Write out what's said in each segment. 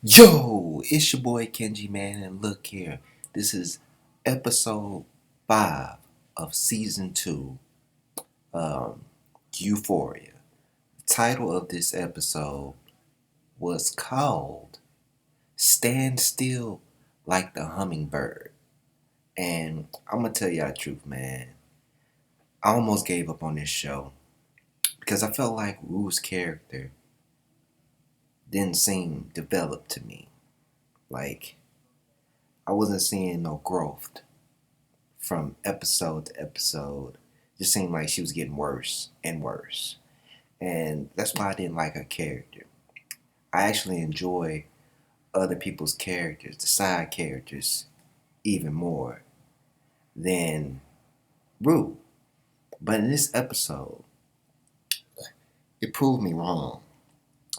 Yo, it's your boy Kenji, man, and look here. This is episode 5 of season 2, um, Euphoria. The title of this episode was called Stand Still Like the Hummingbird. And I'm gonna tell y'all the truth, man. I almost gave up on this show because I felt like Rue's character didn't seem developed to me. Like, I wasn't seeing no growth from episode to episode. Just seemed like she was getting worse and worse. And that's why I didn't like her character. I actually enjoy other people's characters, the side characters, even more than Rue. But in this episode, it proved me wrong.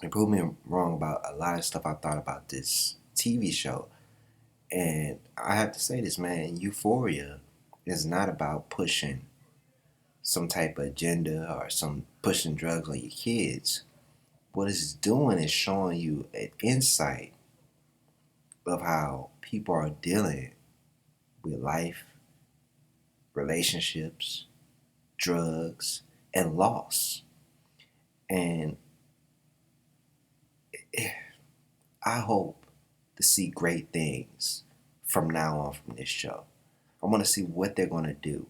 It proved me wrong about a lot of stuff I thought about this TV show. And I have to say this, man, Euphoria is not about pushing some type of agenda or some pushing drugs on your kids. What it's doing is showing you an insight of how people are dealing with life, relationships, drugs, and loss. And I hope to see great things from now on from this show. I want to see what they're going to do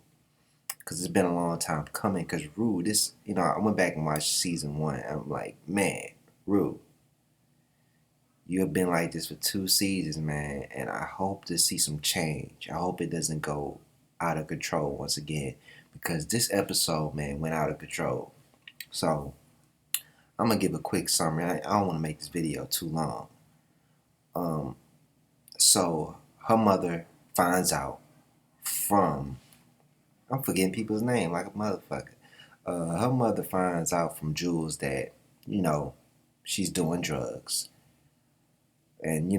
because it's been a long time coming. Because Rue, I went back and watched season 1. And I'm like, man, Rue, you have been like this for 2 seasons, man, and I hope to see some change. I hope it doesn't go out of control once again, because this episode, man, went out of control. So I'm gonna give a quick summary. I don't want to make this video too long. So her mother finds out from, I'm forgetting people's name like a motherfucker. Her mother finds out from Jules that she's doing drugs. And,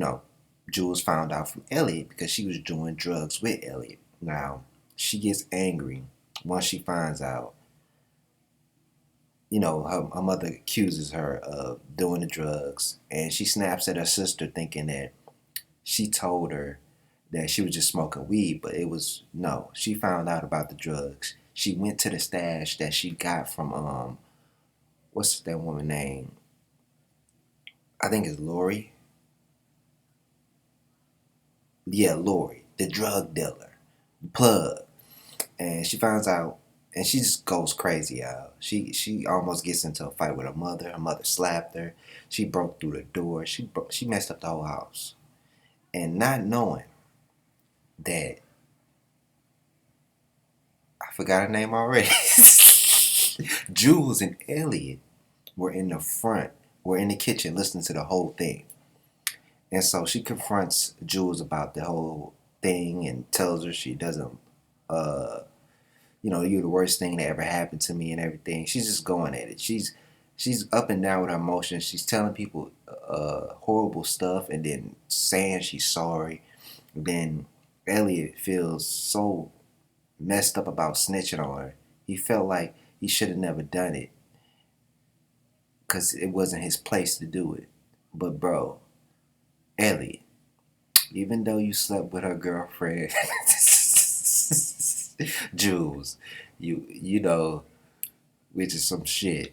Jules found out from Elliot because she was doing drugs with Elliot. Now, she gets angry once she finds out. Her mother accuses her of doing the drugs. And she snaps at her sister thinking that she told her that she was just smoking weed. But it was, no, she found out about the drugs. She went to the stash that she got from, what's that woman name? I think it's Lori. Yeah, Lori, the drug dealer, the plug. And she finds out, and she just goes crazy, y'all. She almost gets into a fight with her mother. Her mother slapped her. She broke through the door. She messed up the whole house. And not knowing that, I forgot her name already. Jules and Elliot were in the front, were in the kitchen listening to the whole thing. And so she confronts Jules about the whole thing and tells her she doesn't you're the worst thing that ever happened to me and everything. She's just going at it. She's up and down with her emotions. She's telling people horrible stuff and then saying she's sorry. Then Elliot feels so messed up about snitching on her. He felt like he should have never done it because it wasn't his place to do it. But bro, Elliot, even though you slept with her girlfriend, Jules, which is some shit.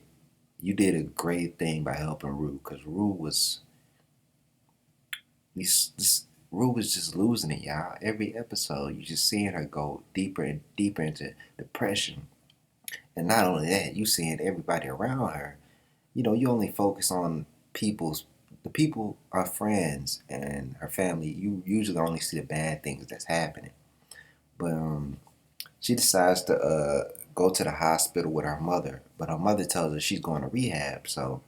You did a great thing by helping Rue, because Rue was just losing it, y'all. Every episode, you just seeing her go deeper and deeper into depression, and not only that, you seeing everybody around her. You only focus on the people, her friends and her family. You usually only see the bad things that's happening, but she decides to go to the hospital with her mother, but her mother tells her she's going to rehab. So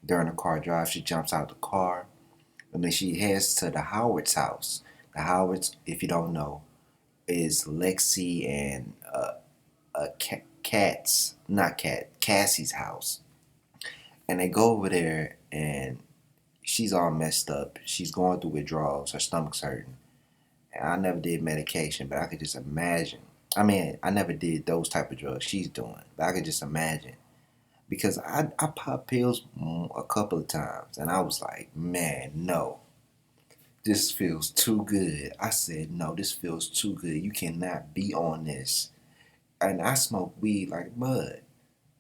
during the car drive, she jumps out the car, and then she heads to the Howard's house. The Howards, if you don't know, is Lexi and Cassie's house. And they go over there, and she's all messed up. She's going through withdrawals. Her stomach's hurting. And I never did medication, but I could just imagine. I mean, I never did those type of drugs she's doing, but I could just imagine. Because I popped pills a couple of times, and I was like, man, no. this feels too good. I said, no, this feels too good. You cannot be on this. And I smoke weed like mud.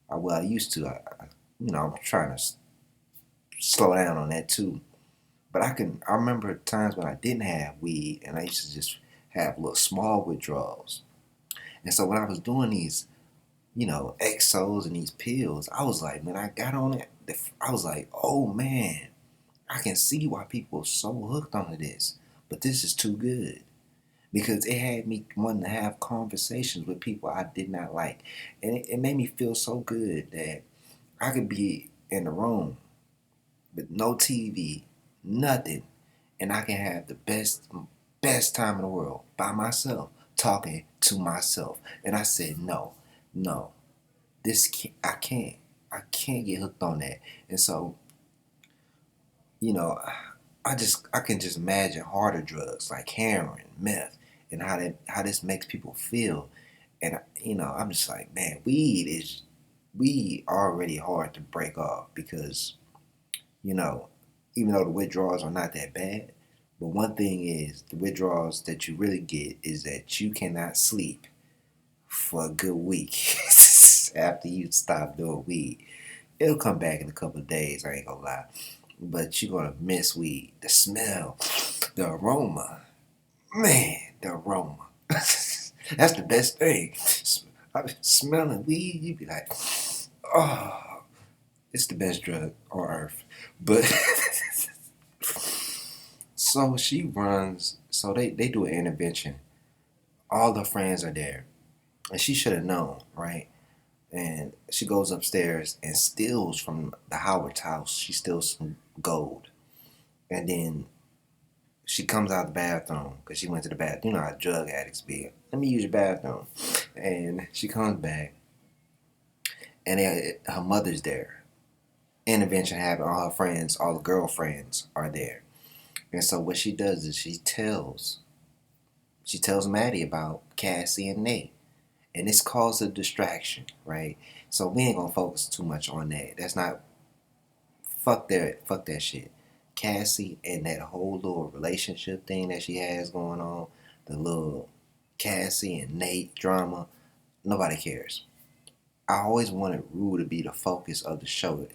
Well, I used to. I'm trying to slow down on that too. But I remember times when I didn't have weed and I used to just have little small withdrawals. And so when I was doing these, exos and these pills, I was like, when I got on it, I was like, oh man, I can see why people are so hooked onto this. But this is too good. Because it had me wanting to have conversations with people I did not like. And it made me feel so good that I could be in the room with no TV, nothing, and I can have the best time in the world by myself, talking to myself. And I said, no, no, I can't get hooked on that. And so, you know, I can just imagine harder drugs like heroin, meth, and how this makes people feel. And I'm just like, man, weed already hard to break off because you know, even though the withdrawals are not that bad. But one thing is, the withdrawals that you really get is that you cannot sleep for a good week after you stop doing weed. It'll come back in a couple of days, I ain't gonna lie. But you're gonna miss weed. The smell, the aroma. Man, the aroma. That's the best thing. Smelling weed, you be like, oh, it's the best drug on earth. But so she runs, so they do an intervention. All the friends are there. And she should have known, right? And she goes upstairs and steals from the Howard's house. She steals some gold. And then she comes out the bathroom because she went to the bathroom. You know how drug addicts be. Let me use your bathroom. And she comes back and her mother's there. Intervention happened. All her friends, all the girlfriends are there. And so what she does is she tells Maddie about Cassie and Nate. And this caused a distraction, right? So we ain't gonna focus too much on that. That's not fuck that shit. Cassie and that whole little relationship thing that she has going on, the little Cassie and Nate drama, nobody cares. I always wanted Rue to be the focus of the show,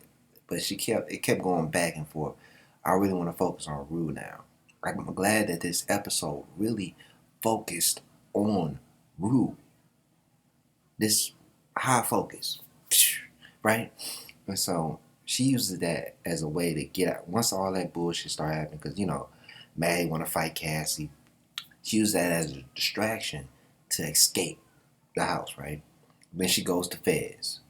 but it kept going back and forth. I really want to focus on Rue now. I'm glad that this episode really focused on Rue. This high focus, right? And so she uses that as a way to get out. Once all that bullshit started happening, because Maddie want to fight Cassie. She used that as a distraction to escape the house, right? Then she goes to Fez.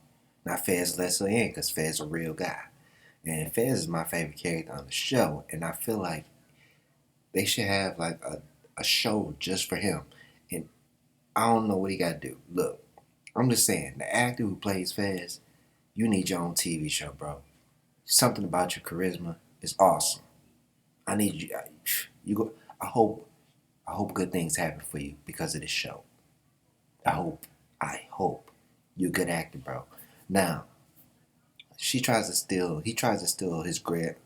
Now Fez lets her in because Fez is a real guy, and Fez is my favorite character on the show. And I feel like they should have like a show just for him. And I don't know what he got to do. Look, I'm just saying, the actor who plays Fez, you need your own TV show, bro. Something about your charisma is awesome. I need you. You go. I hope good things happen for you because of this show. I hope. I hope you're a good actor, bro. Now, he tries to steal his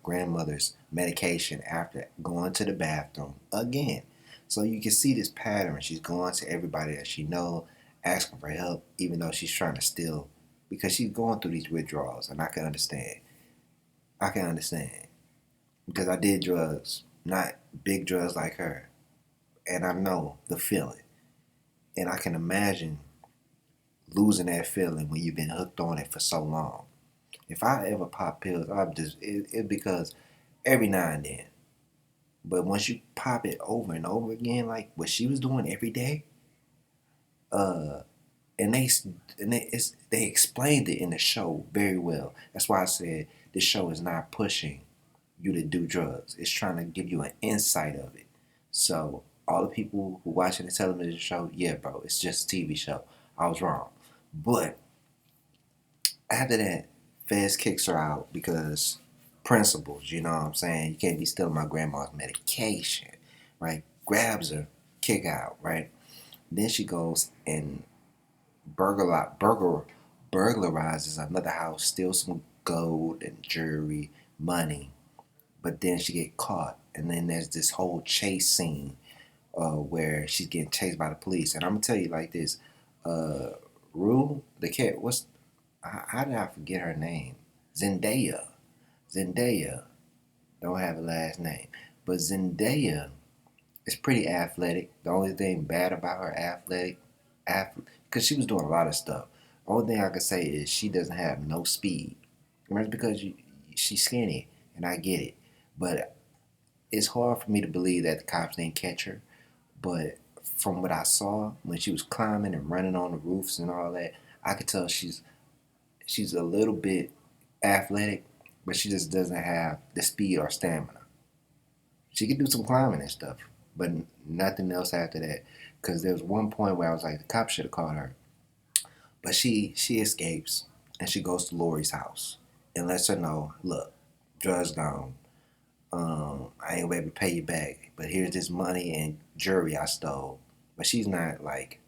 grandmother's medication after going to the bathroom again. So you can see this pattern. She's going to everybody that she knows, asking for help, even though she's trying to steal, because she's going through these withdrawals, and I can understand. I can understand because I did drugs, not big drugs like her, and I know the feeling, and I can imagine losing that feeling when you've been hooked on it for so long. If I ever pop pills, it because every now and then. But once you pop it over and over again, like what she was doing every day, uh, and they explained it in the show very well. That's why I said this show is not pushing you to do drugs. It's trying to give you an insight of it. So all the people who watching the television show, yeah, bro, it's just a TV show. I was wrong, but after that, Fez kicks her out because principles, you know what I'm saying? You can't be stealing my grandma's medication, right? Grabs her, kick out, right? Then she goes and burglarizes another house, steals some gold and jewelry, money. but then she get caught, and then there's this whole chase scene where she's getting chased by the police. And I'm gonna tell you like this, uh, Rue, the cat, how did I forget her name? Zendaya. Zendaya don't have a last name, but Zendaya is pretty athletic. The only thing bad about her because she was doing a lot of stuff. The only thing I could say is she doesn't have no speed. That's because she's skinny, and I get it. But it's hard for me to believe that the cops didn't catch her. But from what I saw when she was climbing and running on the roofs and all that, I could tell she's a little bit athletic, but she just doesn't have the speed or stamina. She could do some climbing and stuff, but nothing else after that. Because there was one point where I was like, the cops should have caught her. But she escapes and she goes to Lori's house and lets her know, look, drugs gone. I ain't gonna be able to pay you back, but here's this money and jewelry I stole. But she's not like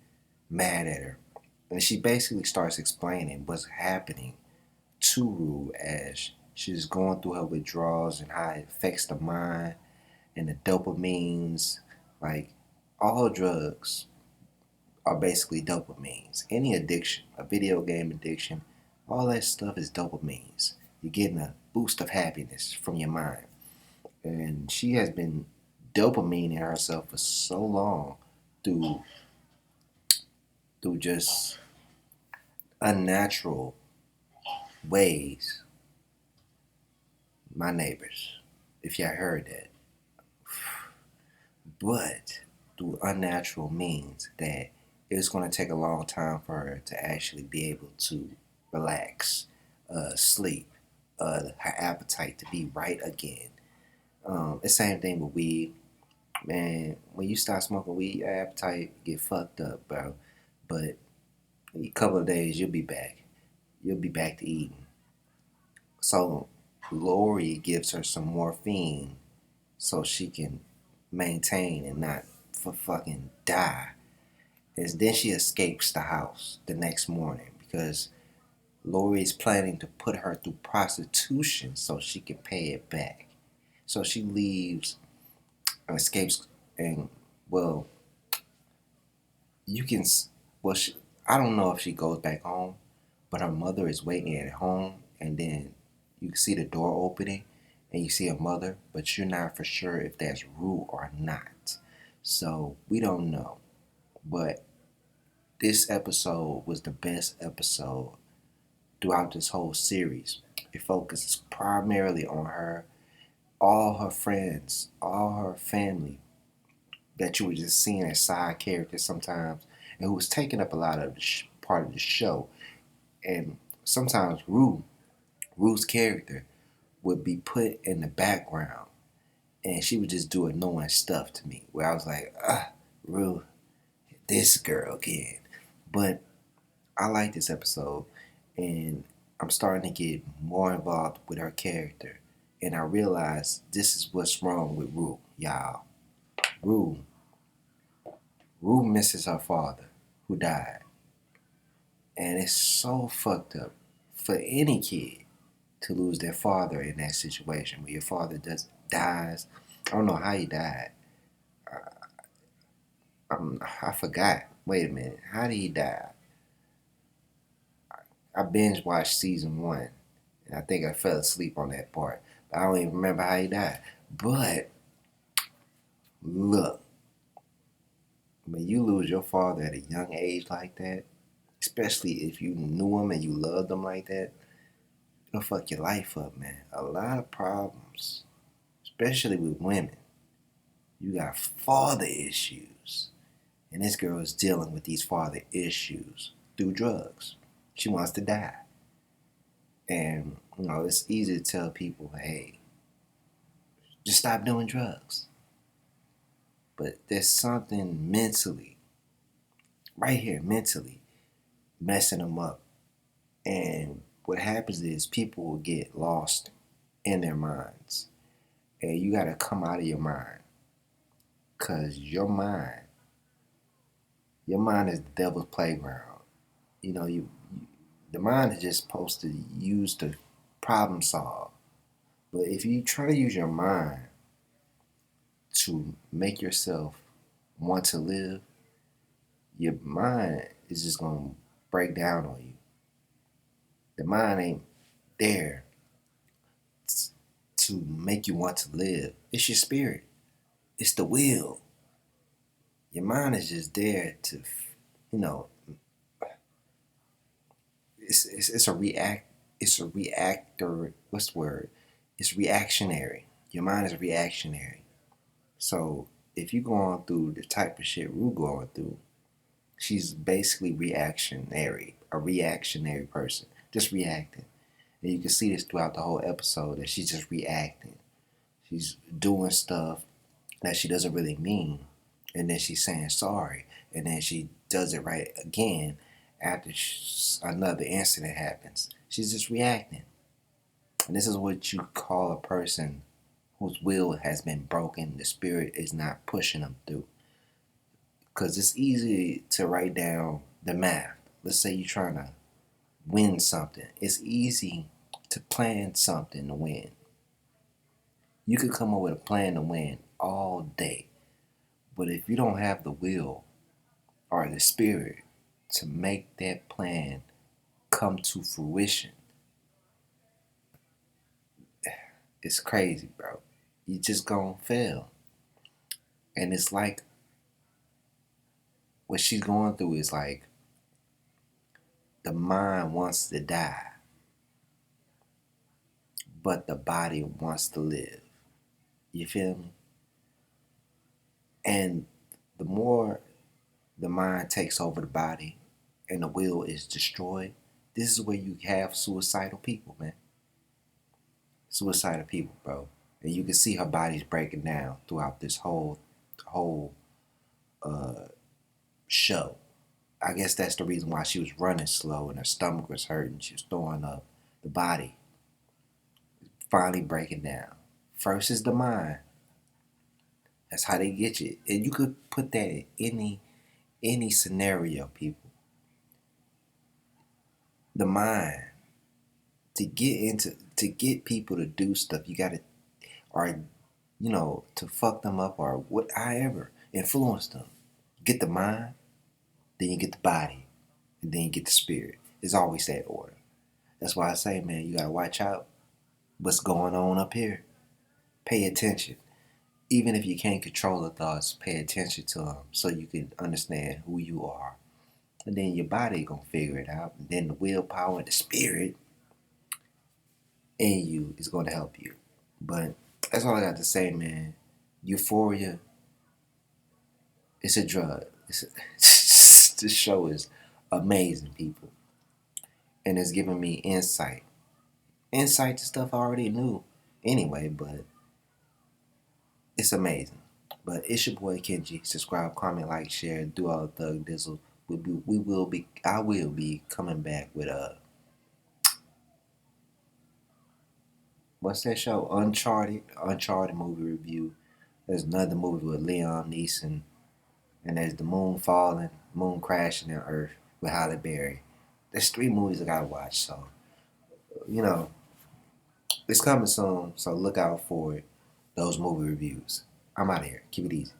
mad at her. And she basically starts explaining what's happening to Rue as she's going through her withdrawals and how it affects the mind and the dopamines. Like, all drugs are basically dopamines. Any addiction, a video game addiction, all that stuff is dopamines. You're getting a boost of happiness from your mind. And she has been dopamining herself for so long through just unnatural ways. My neighbors, if y'all heard that, but through unnatural means that it's going to take a long time for her to actually be able to relax, sleep, her appetite to be right again. The same thing with weed. Man, when you start smoking weed, your appetite get fucked up, bro. But in a couple of days, you'll be back. You'll be back to eating. So Lori gives her some morphine so she can maintain and not fucking die. And then she escapes the house the next morning because Lori is planning to put her through prostitution so she can pay it back. So she leaves, escapes, and well, you can, well, I don't know if she goes back home, but her mother is waiting at home, and then you can see the door opening, and you see her mother, but you're not for sure if that's Rue or not. So we don't know, but this episode was the best episode throughout this whole series. It focuses primarily on her, all her friends, all her family that you were just seeing as side characters sometimes, and who was taking up a lot of the part of the show. And sometimes Rue's character would be put in the background, and she would just do annoying stuff to me, where I was like, Rue, this girl again. But I like this episode, and I'm starting to get more involved with her character, and I realize this is what's wrong with Rue, y'all. Rue misses her father, who died, and it's so fucked up for any kid to lose their father in that situation where your father just dies. I don't know how he died. I forgot. Wait a minute. How did he die? I binge watched season 1, and I think I fell asleep on that part. But I don't even remember how he died. But look, when you lose your father at a young age like that, especially if you knew him and you loved him like that, it'll fuck your life up, man. A lot of problems, especially with women. You got father issues. And this girl is dealing with these father issues through drugs. She wants to die. And, it's easy to tell people, hey, just stop doing drugs. But there's something mentally, right here, mentally, messing them up. And what happens is people will get lost in their minds. And you got to come out of your mind. Because your mind is the devil's playground. The mind is just supposed to use to problem solve. But if you try to use your mind to make yourself want to live, your mind is just going to break down on you. The mind ain't there to make you want to live. It's your spirit. It's the will. Your mind is just there to, you know, it's a react. It's a reactor. What's the word? It's reactionary. Your mind is reactionary. So if you're going through the type of shit we're going through, she's basically reactionary, a reactionary person, just reacting. And you can see this throughout the whole episode that she's just reacting. She's doing stuff that she doesn't really mean, and then she's saying sorry, and then she does it right again after another incident happens. She's just reacting. And this is what you call a person whose will has been broken. The spirit is not pushing them through. Because it's easy to write down the math. Let's say you're trying to win something. It's easy to plan something to win. You could come up with a plan to win all day. But if you don't have the will or the spirit to make that plan come to fruition, it's crazy, bro. You just gonna fail. And it's like what she's going through is like the mind wants to die, but the body wants to live. You feel me? And the more the mind takes over the body and the will is destroyed, this is where you have suicidal people, man. Suicidal people, bro. And you can see her body's breaking down throughout this whole uh, show. I guess that's the reason why she was running slow and her stomach was hurting. She was throwing up. The body finally breaking down. First is the mind. That's how they get you. And you could put that in any scenario, people. The mind. To get people to do stuff, you gotta, or to fuck them up or whatever, influence them. Get the mind, then you get the body, and then you get the spirit. It's always that order. That's why I say, man, you gotta watch out what's going on up here. Pay attention. Even if you can't control the thoughts, pay attention to them so you can understand who you are. And then your body gonna figure it out. And then the willpower and the spirit in you is gonna help you. But that's all I got to say, man. Euphoria, it's a drug. This show is amazing, people. And it's giving me insight. Insight to stuff I already knew anyway, but it's amazing. But it's your boy Kenji. Subscribe, comment, like, share, do all the thug dizzle. I will be coming back with what's that show? Uncharted movie review. There's another movie with Leon Neeson, and there's the moon falling, moon crashing in Earth with Halle Berry. There's 3 movies I gotta watch, so it's coming soon. So look out for it. Those movie reviews. I'm out of here. Keep it easy.